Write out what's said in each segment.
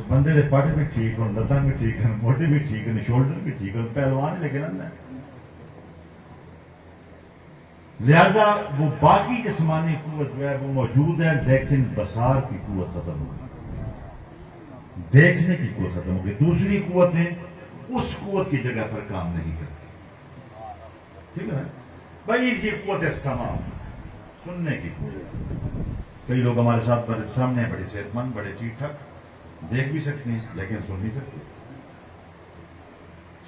بندے دے پٹ بھی ٹھیک ہوں، لتاں بھی ٹھیک ہیں، موٹے بھی ٹھیک ہیں، شولڈر بھی ٹھیک ہیں، پہلوان ہی لیکن اندر لہذا وہ باقی جسمانی قوت جو ہے وہ موجود ہے، لیکن بصار کی قوت ختم ہو گئی، دیکھنے کی قوت ختم ہو گئی، دوسری قوتیں اس قوت کی جگہ پر کام نہیں کرتی. ٹھیک ہے نا بھائی؟ یہ قوت سماع، سننے کی قوت. کئی لوگ ہمارے ساتھ سامنے بڑے صحت مند، بڑے ٹھیک ٹھاک، دیکھ بھی سکتے ہیں لیکن سن نہیں سکتے.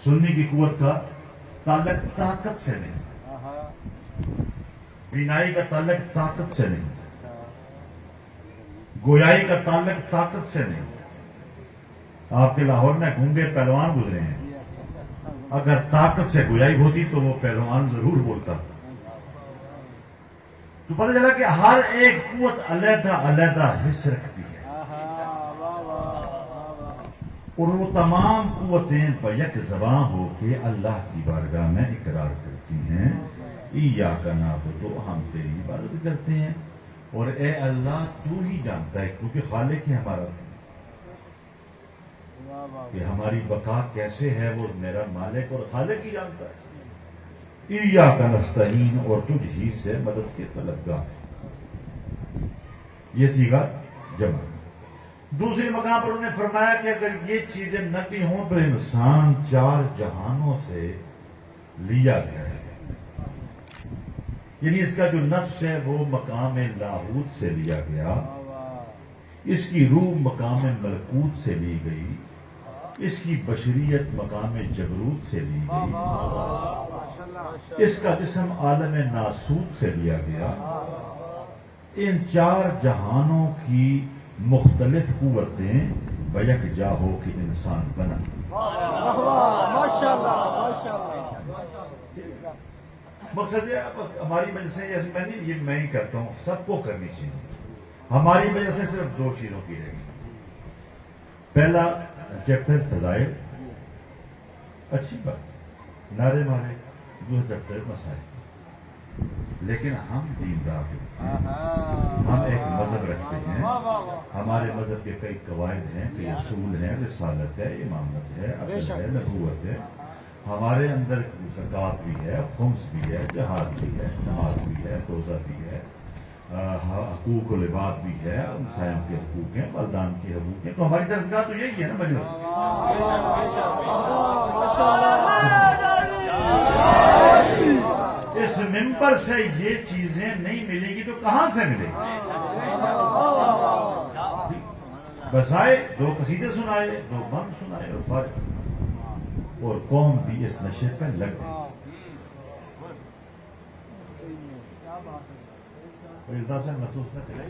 سننے کی قوت کا تعلق طاقت سے نہیں، بینائی کا تعلق طاقت سے نہیں، گویائی کا تعلق طاقت سے نہیں. آپ کے لاہور میں گونگے پہلوان گزرے ہیں، اگر طاقت سے گویائی ہوتی تو وہ پہلوان ضرور بولتا. تو پتہ چلا کہ ہر ایک قوت علیحدہ علیحدہ حص رکھتی ہے، اور وہ تمام قوتیں بیک زباں ہو کے اللہ کی بارگاہ میں اقرار کرتی ہیں ایاک نعبد، ہم تیری عبادت کرتے ہیں، اور اے اللہ تو ہی جانتا ہے، کیونکہ خالق ہے ہمارا، کہ ہماری بقا کیسے ہے وہ میرا مالک اور خالق ہی جانتا ہے. ایاک نستعین، اور تجھ ہی سے مدد کے طلبگار ہے. یہ صیغہ جمع. دوسری مقام پر انہوں نے فرمایا کہ اگر یہ چیزیں نہ بھی ہوں تو انسان چار جہانوں سے لیا گیا ہے، یعنی اس کا جو نفس ہے وہ مقام لاہوت سے لیا گیا، اس کی روح مقام ملکوت سے لی گئی، اس کی بشریت مقام جبروت سے لی گئی، اس کا جسم عالم ناسوت سے لیا گیا. ان چار جہانوں کی مختلف قوتیں بیک جا ہو کہ انسان بنا. مقصد یہ ہماری مجلسیں جیسے میں نہیں، یہ میں ہی کرتا ہوں، سب کو کرنی چاہیے. ہماری مجلسیں صرف دو چیزوں کی رہے گی. پہلا چیپٹر فضائل، اچھی بات، نعرے مارے. دوسرا چیپٹر مسائل. لیکن ہم دیندار ہیں، ہم ایک مذہب رکھتے ہیں، ہمارے مذہب کے کئی قواعد ہیں، کئی اصول ہیں، رسالت ہے، امامت ہے، عقل ہے، نبوت ہے. ہمارے اندر زکوٰۃ بھی ہے، خمس بھی ہے، جہاد بھی ہے، نماز بھی ہے، روزہ بھی ہے، حقوق العباد بھی ہے، ہمسایوں کے حقوق ہیں، والدان کے حقوق ہیں. تو ہماری درسگاہ تو یہی ہے نا مجلس. اس ممبر سے یہ چیزیں نہیں ملیں گی تو کہاں سے ملیں گی؟ بسائے دو قصیدے سنائے، دو بند سنائے اور فرق، اور قوم بھی اس نشے پہ لگ گئی. محسوس نہ کریں،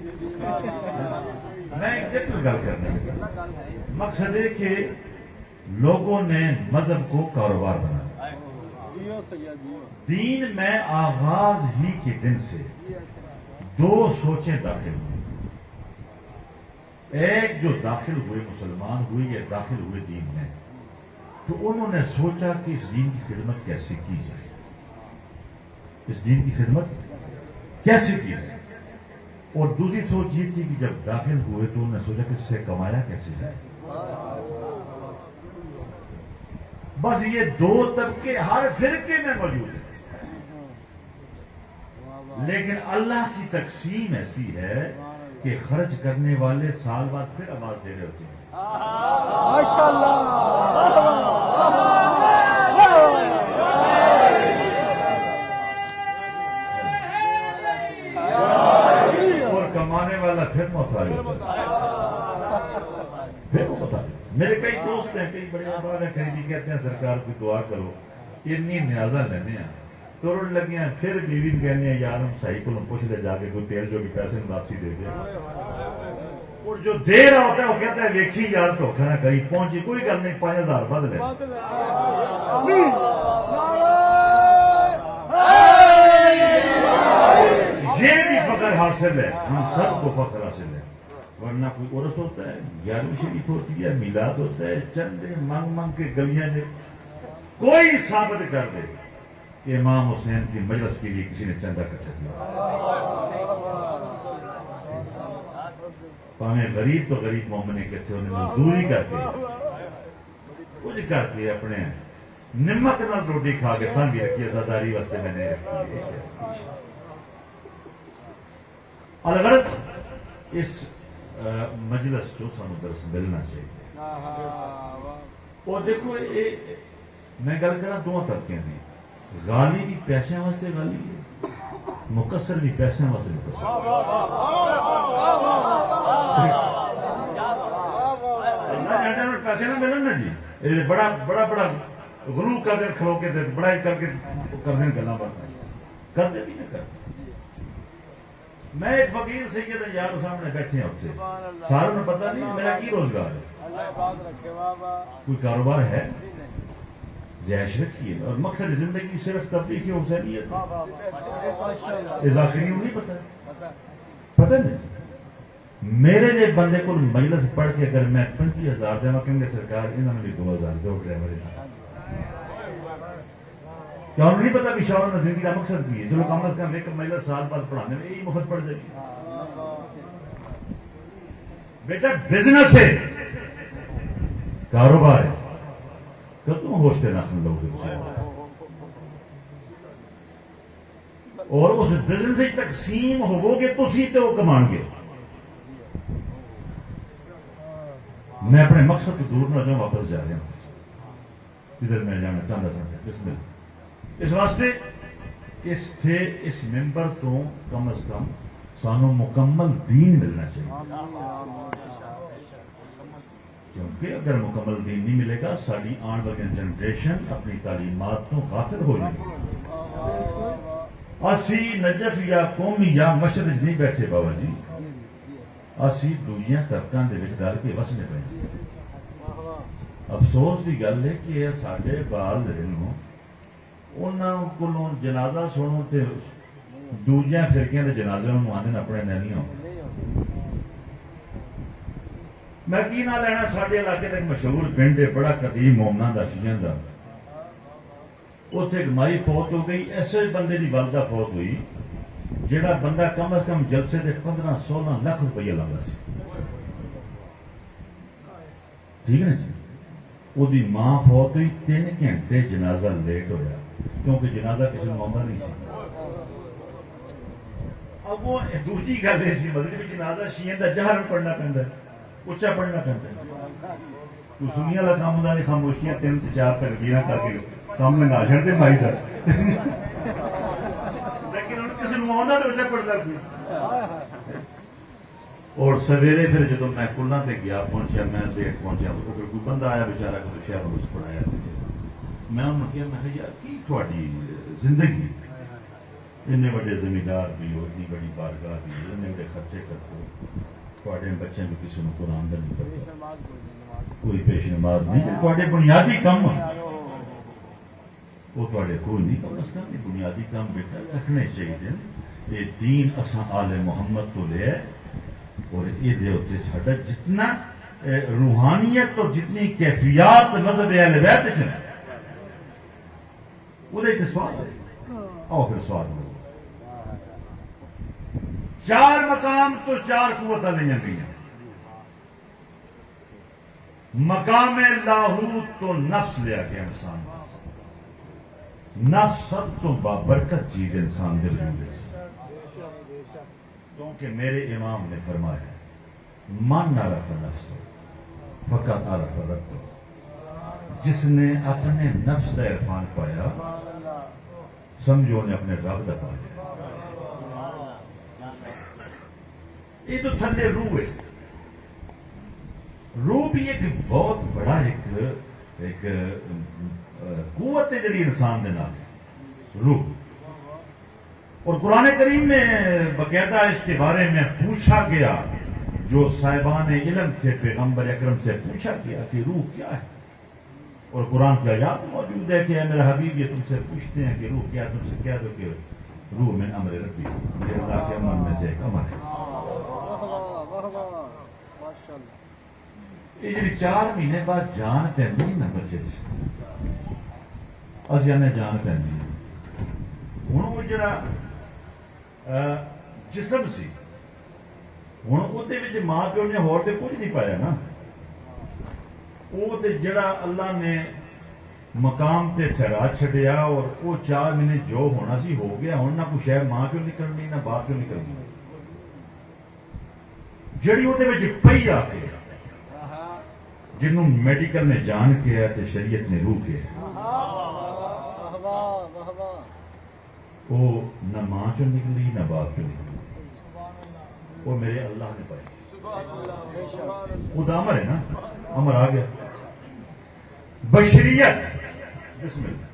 میں ایک جنرل گل کرنے لگا. مقصد ہے کہ لوگوں نے مذہب کو کاروبار بنا. دین میں آغاز ہی کے دن سے دو سوچیں داخل ہوئی. ایک جو داخل ہوئے مسلمان ہوئے یا داخل ہوئے دین میں، تو انہوں نے سوچا کہ اس دین کی خدمت کیسے کی جائے، اس دین کی خدمت کیسے کی جائے. اور دوسری سوچ یہ تھی کہ جب داخل ہوئے تو انہوں نے سوچا کہ اس سے کمایا کیسے جائے. بس یہ دو طبقے ہر فرقے میں موجود ہیں، لیکن اللہ کی تقسیم ایسی ہے کہ خرچ کرنے والے سال بعد پھر آواز دے رہے ہوتے ہیں. اور کمانے والا پھر محتاج ہوتا ہے، پھر وہ محتاج. میرے کئی دوست ہیں، کئی بڑے احباب ہیں، کہیں بھی کہتے ہیں سرکار کو دعا کرو، اتنی نیازہ لینے ہیں، توڑ لگے ہیں. پھر بیوی بھی کہنے ہیں یار ہم صحیح کو پوچھ لے جا کے، کوئی تیل جو بھی پیسے میں واپسی دے دے. اور جو دے رہا ہوتا ہے وہ کہتا ہے دیکھی یار دھوکھا نہ کہیں پہنچی، کوئی گل نہیں، 5000 بدلے. یہ بھی فخر حاصل ہے، ہم سب کو فخر حاصل ہے. ورنہ کوئی عرس ہوتا ہے، 11ویں شریف ہوتی ہے، میلاد ہوتا ہے، چندے مانگ مانگ کے گلیاں دے. کوئی ثابت کر دے کہ امام حسین کی مجلس کے لیے کسی نے چندہ اکٹھا کیا. پاویں غریب تو غریب مومن کتنے انہیں مزدوری کر کے کچھ کر کے اپنے نمک نال روٹی کھا کے تنگ رکھی عزاداری واسطے میں نے رکھی. الغرض اس مجلس جو سانو درس ملنا چاہیے. اور دیکھو میں گل کرا دو طبقے کی. غالی بھی پیسے واسطے غالی ہے, مقصر بھی پیسے واسطے مقصر. پیسے نہ ملن نا جی, بڑا بڑا بڑا غلو کر دیں کھلو کے بڑا کر کے کر دیں گلا بات کرتے بھی نہ کرتے. میں ایک فقیر سید یار سامنے بیٹھے ہیں سے ساروں نے پتہ نہیں میرا کی روزگار ہے, کوئی کاروبار ہے, رہائش رکھی ہے, اور مقصد زندگی صرف تبلیغ حسینیت اضافی نہیں پتہ نہیں. میرے جے بندے کو مجلس پڑھ کے اگر میں 25,000 دے کہیں گے سرکار انہوں نے بھی 2,000 دو ڈرائیور کیا انہوں نہیں پتا بھی شوہر نے زندگی کا مقصد کی ہے. چلو کم از کم ایک مجلس سال بعد پڑھانے میں یہی مفت پڑ جائے گی. بیٹا بزنس ہے, کاروبار ہے, کتوں ہوشتے ناخن لوگ اور اس بزنس سے تقسیم ہوو گے تو سی تو وہ کمان گے. میں اپنے مقصد کو دور نہ جاؤں, واپس جا رہا ہوں ادھر میں جانا چاہتا تھا. بسم اللہ. اس واسطے اس ممبر تو کم از کم سانو مکمل دین ملنا چاہیے, کیونکہ اگر مکمل دین نہیں ملے گا ساری آن والی جنریشن اپنی تعلیمات تو غافل ہو جائے گی. اسی نجف یا قومی یا مشرق نہیں بیٹھے بابا جی, اسی دوجیاں طبقوں کے رل کے وسنے پے. افسوس کی گل ہے کہ سارے بال جڑے انہوں کو جنازہ سنو تو دوجیاں فرقیاں کے جنازے آدھے اپنے نہیں ہو. میں کی نہ لینا, سارے علاقے کا ایک مشہور پنڈ ہے بڑا قدیم مومنا کا شیئن کا, اتنے ایک مائی فوت ہو گئی. ایسے بندے کی والدہ فوت ہوئی جہاں بندہ کم از کم جلسے سے 15-16 لاکھ روپیہ لاتا سی. ٹھیک ہے نا جی. وہ ماں فوت ہوئی 3 گھنٹے جنازہ لیٹ ہویا کیونکہ جنازہ کسی کو آتا نہیں سی. اب وہ دوسری گل یہ سی مطلب جنازہ شیئن کا جہر پڑھنا پہنتا ہے, اچا پڑھنا پہنتا ہے. تو سنیا والا کام ہوتا نہیں, خاموشیاں 3-4 تکبیراں کر کے کام لگا چڑھتے مائی کر, لیکن ہوں کسی کو آتا تو اچا پڑھتا کوئی. اور سویرے پھر جب میں کلنا تے گیا پہنچیا, میں لیٹ پہنچیا, کوئی بندہ آیا بیچارہ کو شہر اس پڑھایا. میں انہوں نے کہا میں یار کی تھوڑی زندگی اتنے بڑے زمیندار بھی ہو, اتنی بڑی بارگاہ بھی ہو, اتنے بڑے خرچے کرتے ہو, تھوڑے بچے بھی کسی کو قرآن کا نہیں پڑھتا, کوئی پیش نماز نہیں, تھوڑے بنیادی کام وہ تھوڑے کوئی نہیں. کم از کم بنیادی کام بیٹا رکھنے چاہیے. یہ دین اساں آل محمد تو لے اور یہ ساڈا جتنا روحانیت اور جتنی کیفیات مذہب اہل بیت ہے وہ سوال ہے. آؤ پھر سوال ہو. 4 مقام تو 4 قوتیں لیا گئی. مقام لاہوت تو نفس لیا گیا انسان. نفس سب تو بابرکت چیز انسان دل میں, کیونکہ میرے امام نے فرمایا من عرف نفس فقط عرف رب. جس نے اپنے نفس کا عرفان پایا سمجھو نے اپنے رب کا پایا. یہ تو تھلے روح ہے. روح بھی ایک بہت بڑا ایک قوت ہے جڑی انسان دے نال روح. اور قرآن کریم میں باقاعدہ اس کے بارے میں پوچھا گیا, جو صاحبان علم تھے پیغمبر اکرم سے پوچھا گیا کہ روح کیا ہے. اور قرآن کی آیات موجود ہے کہ اے میرا حبیب یہ تم سے پوچھتے ہیں کہ روح کیا ہے, تم سے کہہ دو کہ روح من امر ربی, یہ اللہ کے امر میں سے ایک امر ہے. یہ جی 4 مہینے بعد جان پہنی نا بچے اسی نے جان پہنی. ہوں وہ جڑا جسم سی ہوں وہ ماں پیو نے ہور تے کچھ نہیں پایا نا. وہ تے جڑا اللہ نے مقام تے ٹھہرا چھڈیا اور وہ 4 مہینے جو ہونا سی ہو گیا. ہوں نہ کچھ ہے ماں پیو نکلنی نہ باپ پیو نکلنی. جڑی وہ پئی آ کے جنہوں میڈیکل نے جان کے ہے تے شریعت نے روح کے ہے, وہ نہ ماں چو نکلی نہ باپ چو نکلی, وہ میرے اللہ نے پائی. خود امر ہے نا, امر آ گیا. بشریت بسم اللہ,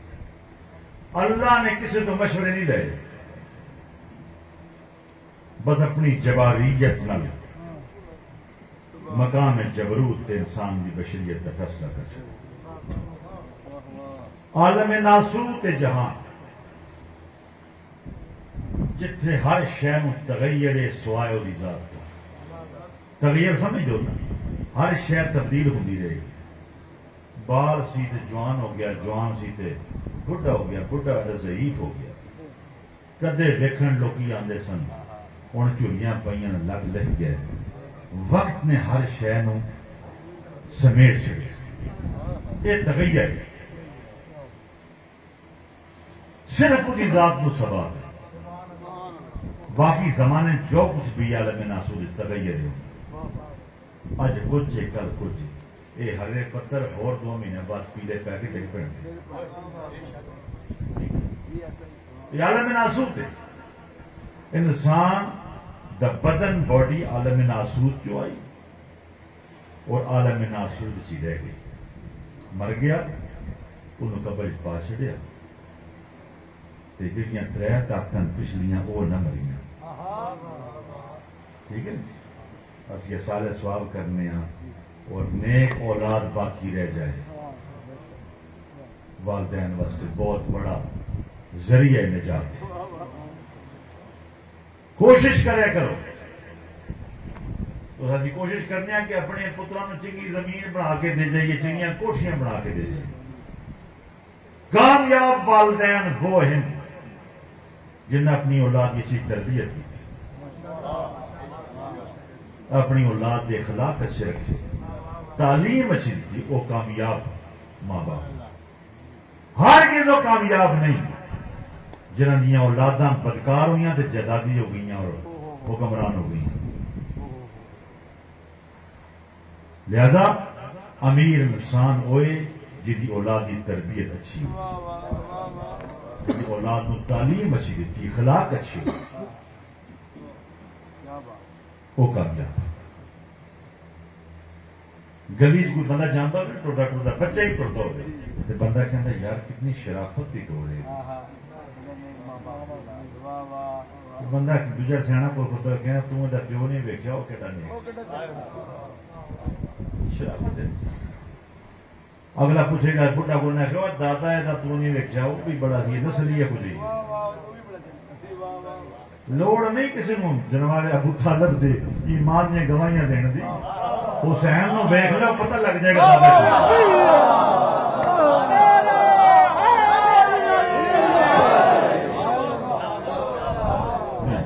اللہ نے کسی تو مشورے نہیں لے, بس اپنی جباریت نال مقام جبروت تے انسان دی بشریت کا فیصلہ کر چکا. عالم ناسوت جہان جتھے ہر شے نوں تغیر سوائے دی ذات کا تغیر سمجھ دو نا, ہر شے تبدیل ہوندی رہے گی. بال سی تے جوان ہو گیا, جوان سی تے بڈھا ہو گیا, بڈھا تے ضعیف ہو گیا. کدے ویکھن لوکی آندے سن, ہن چوریاں پئیاں لگ لکھ گئے. وقت نے ہر شے نوں سمیٹ چھڑیا. یہ تغیر ہے, صرف اس ذات کو سبب ہے. باقی زمانے جو کچھ بھی عالم ناسوت تغیر ہے. اج کچھ ہے کل کچھ. یہ ہرے پتھر اور 2 مہینے بعد پیلے پہ کے ڈگ پڑیں. یہ عالم ناسوت ہے. انسان دا بدن باڈی عالم ناسوت جو آئی اور عالم ناسوت سی رہ گئی. مر گیا, انہوں قبر پا چھڑیا. جہاں 3 طاقتیں پچھلیاں وہ نہ مریاں. ٹھیک ہے, بس یہ سال سواب کرنے ہیں اور نیک اولاد باقی رہ جائے. والدین واسطے بہت بڑا ذریعہ نجات ہے. کوشش کرے کرو. تو اسی کوشش کرنے ہیں کہ اپنے پتروں کو چنگی زمین بنا کے دے جائیے, چنگیاں کوٹھیاں بنا کے دے جائیے. کامیاب والدین وہ ہیں جن نے اپنی اولاد کی اچھی تربیت کی, اپنی اولاد کے اخلاق اچھے رکھے, تعلیم اچھی دی. وہ کامیاب ماں باپ. ہر کسی کامیاب نہیں جنہوں دیا اولاداں بدکار ہوئی تو جدادی ہو گئی اور حکمران ہو گئی. لہذا امیر انسان ہوئے جن کی اولاد کی تربیت اچھی ہو, اولاد کو تعلیم اچھی دیتی, اخلاق اچھی ہو, وہ کامیاب. گلی کوئی بندہ جانتا ہو ٹوٹا ٹوٹا بچہ ہی ٹوٹتا ہو تو بندہ کہتا یار کتنی شرافت کی ٹور ہے. بندہ دوجا سیاح کو کہنا تم پیو نہیں ویکیا وہ کہتا نہیں شرافت. اگلا پوچھے گا بڈھا کو نہ کہ دادا ہے تو نہیں ویکیا وہ بھی بڑا سی نسلی ہے کچھ. لوڑ نہیں کسی کو جناب ابو طالب دے ایمان نے گواہیاں دین دی. حسین نو ویکھ لو پتہ لگ جائے گا.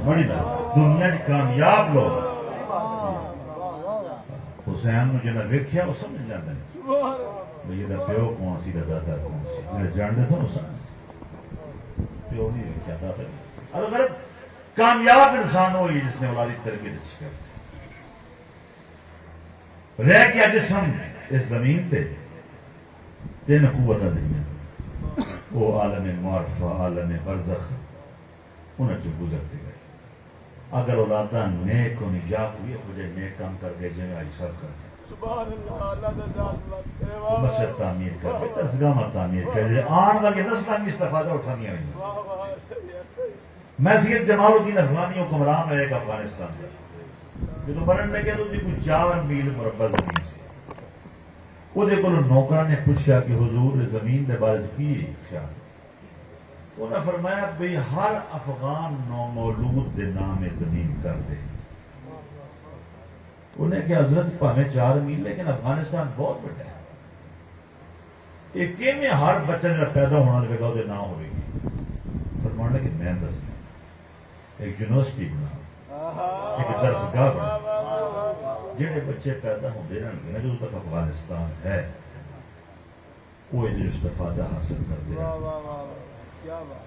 بڑی بات دنیا کی کامیاب لوگ حسین نو جنہیں ویکھیا وہ سمجھ جاتے ہیں بھئی یہ پیو کون سی دادا کون سی جانتے سن پیو نہیں ویکھیا دادا. اگر کامیاب انسان ہوئی جس نے اولادی تربیت اچھی کر رہ گیا جسم اس زمین تے 3 قوتاں دنیا وہ عالم معرفہ عالم برزخ انہیں جو گزرتے گئے. اگر اولاداں نیک ہونی یا کوئی خوجے نیک کام کر گئے جنہیں آج سب کر گئے مسجد تعمیر کر گئے درسگاہ تعمیر کر گئے آن والی نسلیں بھی استفادہ اٹھانی رہی. میں سید جمال الدین افغانی حکمران ہے ایک افغانستان میں جب مرن لگے تو کوئی 4 میل مربع زمین سی. وہ نوکرا نے پوچھا کہ حضور زمین دے بارے کی خیال. انہوں نے فرمایا بھئی ہر افغان نومولود دے نام زمین کر دے. انہیں کہ حضرت پاہمیں 4 میل لیکن افغانستان بہت بڑا ہے. ایک میں ہر بچہ جب پیدا ہونا لگے گا وہ نہ ہوئے گی. فرمانے کہ میں دس ایک یونیورسٹی بنا ایک درسگاہ بنا جڑے بچے پیدا ہوتے رہن گے جدوں تک افغانستان ہے وہ یہ استفادہ حاصل کرتے ہیں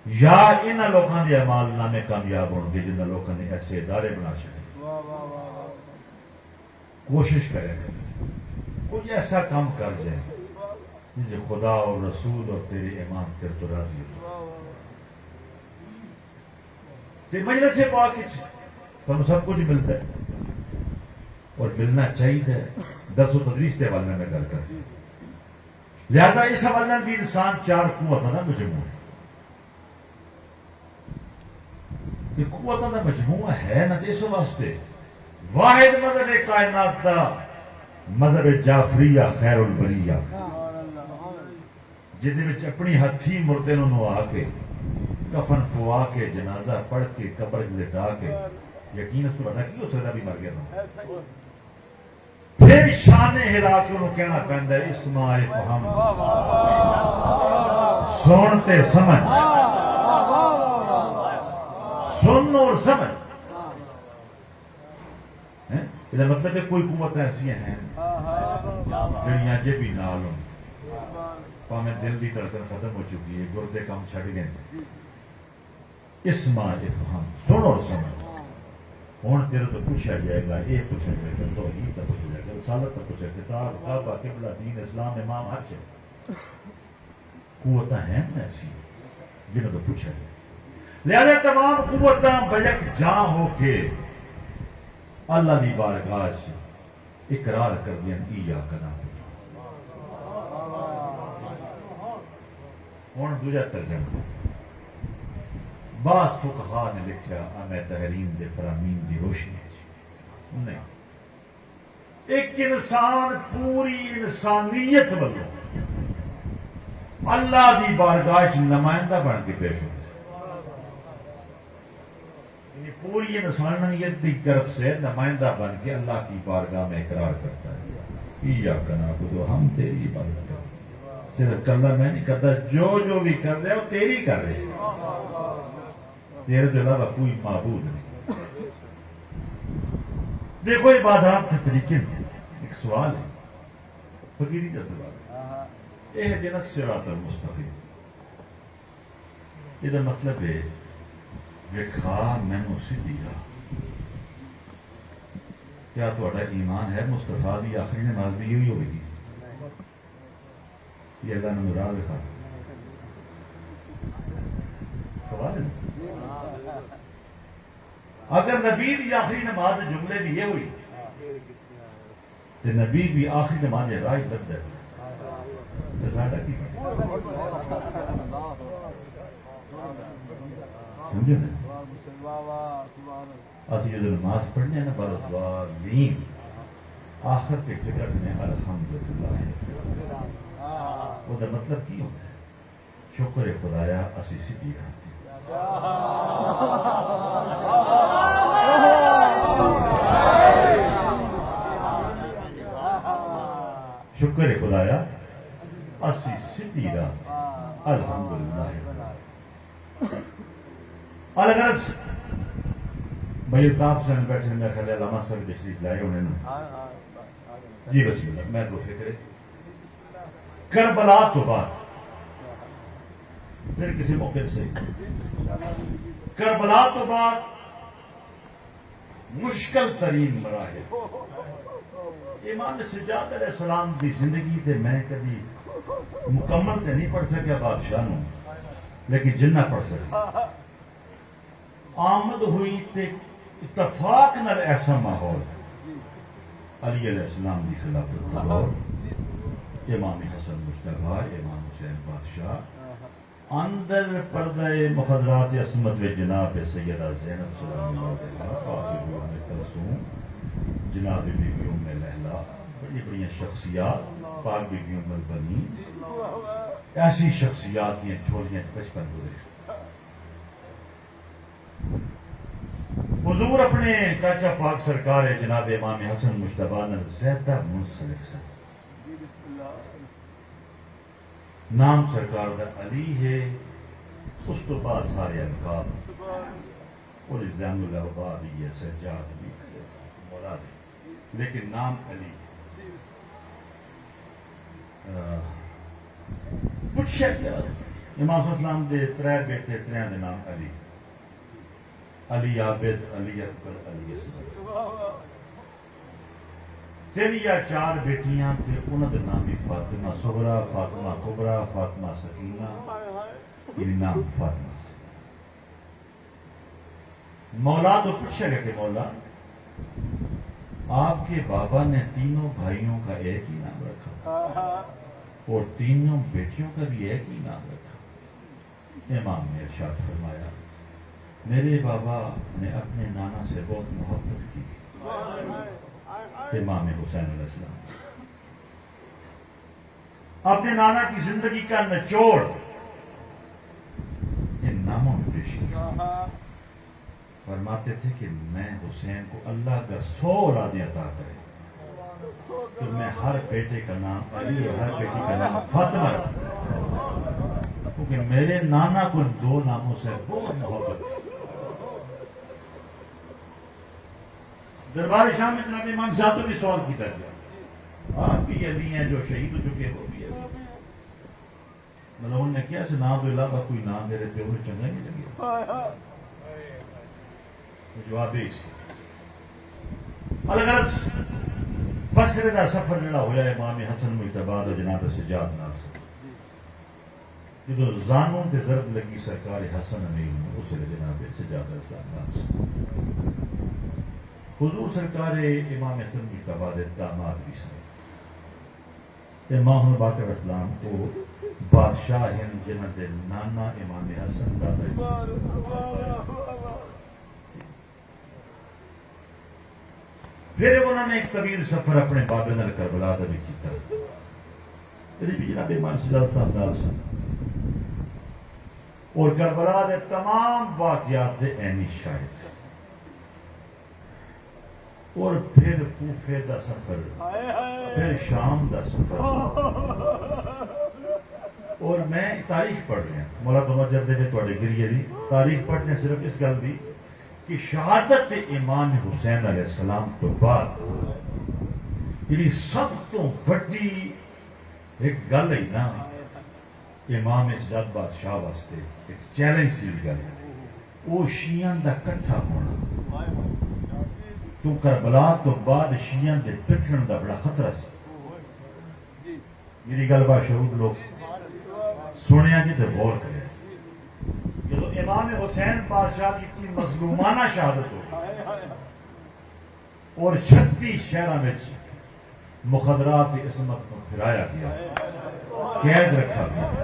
یا ان لوگوں کے اعمال نامے کامیاب ہوں گے جنہوں لوگوں نے ایسے ادارے بنا چکے کوشش کریں کوئی ایسا کام کر جائے جسے خدا اور رسول اور تیرے امام تیرے تو راضی ہو تے مجلس پاک سب سب کچھ ملتا ہے اور ملنا چاہیے درس و تدریس کے حوالے میں گل کر لہذا اس حوالے بھی انسان چار قوت کا مجموعہ ہے قوت کا مجموعہ ہے نا اس واسطے واحد مذہب کائنات کا مذہب جعفریہ خیر البریہ جہد اپنی ہاتھی مردے نو آ کے کفن پوا کے جنازہ پڑھ کے قبر لٹا کے یقین اس کو بنا کی ہو سکتا بھی مر گیا تھا پھر شان ہلا کے انہوں کہنا پہنتا ہے اسماء فہم سنتے سمجھ سن اور سمجھ یہ مطلب ہے کوئی قوت ایسی ہیں جڑیاں جے بھی نال ہوں پاویں دل دی دھڑکن ختم ہو چکی ہے گردے کام چھڑ گئے اسماء فہم سن اور سمجھ ہوں تیرے تو پوچھا جائے گا یہ پوچھا جائے گا توحید کا پوچھا جائے گا رسالت کا پوچھا کتاب کعبہ قبلہ دین اسلام امام ہر شے قوتیں ہیں ایسی جنہوں تو پوچھا جائے لہذا تمام قوتاں بیک جاں ہو کے اللہ دی بارگاہ سے اقرار کر دیا ایاک نعبد ہوں دوجا ترجمہ بعض فقہا نے لکھا ہمیں تحریم دے فرامین دی روشنی نہیں ایک انسان پوری انسانیت والوں اللہ دی بارگاہ نمائندہ بن کے پیش ہوتا ہے پوری انسانیت کی طرف سے نمائندہ بن کے اللہ کی بارگاہ میں اقرار کرتا ہے ایاک نعبد ہم تیری عبادت کرتے صرف کرنا میں نہیں کرتا جو بھی کر رہے وہ تیری کر رہے تیرے جو علاوہ کوئی معبود نہیں دیکھو عبادات کے طریقے میں ایک سوال ہے فقیری کا سوال ہے اہدنا الصراط المستقیم یہ مطلب ہے وکھا مینوں سیدھی راہ کیا تہاڈا ایمان ہے مصطفیٰ دی آخری نماز بھی یہی ہوئے گی یہ اللہ نے راہ دکھا سوال ہے اگر نبی دی آخری نماز جملے بھی یہ ہوئی تو نبی بھی آخری نماز راہ ہی لگ جائے تو ساڈا کی سمجھو نا اسی جو نماز پڑھنے ہیں نا برضوالین آخر کے فکر میں الحمدللہ ہے وہ دا مطلب کی ہوتا ہے شکر خدایا اسی سیدھی رہتے شکر خدایا اسی سیدھی راہ الحمدللہ الغرض بھائی الطاف سے بیٹھے میں خیال علامہ صاحب تشریف لائے انہوں نے جی بسم اللہ میں دو فکرے کربلا تو بعد پھر کسی موقع سے کربلا تو بعد مشکل ترین مراحل امام سجاد علیہ السلام کی زندگی تے میں کبھی مکمل تے نہیں پڑھ سکیا بادشاہ نو لیکن جنہ پڑھ سکیا آمد ہوئی تے اتفاق نال ایسا ماحول علی علیہ السلام کی خلافت کا دور امام حسن مجتبی امام حسین بادشاہ اندر پردہ مخدرات عصمت و جناب سیدہ زینب سلام اللہ پاک ام کلثوم جناب بی بی ام لیلا بڑی بڑی شخصیات پاک بی بی ام البنین ایسی شخصیات یہ چھوڑیاں 55 گزرے حضور اپنے چاچا پاک سرکار جناب امام حسن مجتبی نے زیادہ منسلک سن نام سرکار دا علی ہے اس تو بعد سارے القاب اور زین الاوبا بھی ہے سجاد بھی اولاد ہے لیکن نام علی پوچھا گیا امام صلی اللہ علیہ وسلم دے 3 بیٹے 3 دے نام علی علی عابد علی اکبر علی اصغر 3 یا 4 بیٹیاں تے انہاں دے نام بھی فاطمہ صغرا فاطمہ کبرا فاطمہ سکینہ یہ نام فاطمہ سے مولا تو پوچھا گیا کہ مولا آپ کے بابا نے تینوں بھائیوں کا ایک ہی نام رکھا اور تینوں بیٹیوں کا بھی ایک ہی نام رکھا امام نے ارشاد فرمایا میرے بابا نے اپنے نانا سے بہت محبت کی امام حسین علیہ السلام اپنے نانا کی زندگی کا نچوڑ ان ناموں میں پیش کیا فرماتے تھے کہ میں حسین کو اللہ کا 100 اولادیں عطا کرے تو میں ہر بیٹے کا نام علی اور ہر بیٹی کا نام فاطمہ رکھوں کیونکہ میرے نانا کو 2 ناموں سے بہت محبت تھی دربار شام میں جناب امام صاحب تو بھی سوال کیا گیا آپ بھی علی ہیں جو شہید ہو چکے وہ بھی علی مطلب انہوں نے کیا سے نام تو علاوہ کوئی نام دے رہے تھے انہیں چنگا نہیں لگے جواب اس الغرض بصرے دا سفر جڑا ہویا امام حسن مجتبی اور جناب سجاد نال سے جدو زانوں تے ضرب لگی سرکار حسن امین اس لیے جناب سجاد اسلام نال سے حضور سرکار امام حسن مجتبی دے داماد بھی سے امام باقر اسلام کو بادشاہ ہند جنہ دے نانا امام حسن دا پھر انہوں نے ایک طویل سفر اپنے بابے نال کربلا دا بھی کیتا پھر بھی جناب امام سجاد صاحب نال سن اور کربلا دے تمام واقعات دے عینی شاہد اور پھر کوفے دا سفر پھر شام دا سفر اور میں تاریخ پڑھ رہا ہوں مولا تو مجد دے تواڈے گریے دی تاریخ پڑھنے صرف اس گل دی کہ شہادت امام حسین علیہ السلام تو بعد یہ سب تو بڑی ایک گل ہے نا امام سجاد بادشاہ واسطے ایک چیلنج سی گل وہ شیعہ دا کٹھا ہونا تو کربلا تو بعد شیعہ دے پٹھن دا بڑا خطرہ سی میری گل باشعور لوگ سنیا جی تے غور کرے جب امام حسین بادشاہ کی اتنی مظلومانہ شہادت ہو اور 36 شہروں میں مخدرات عصمت کو پھرایا گیا قید رکھا گیا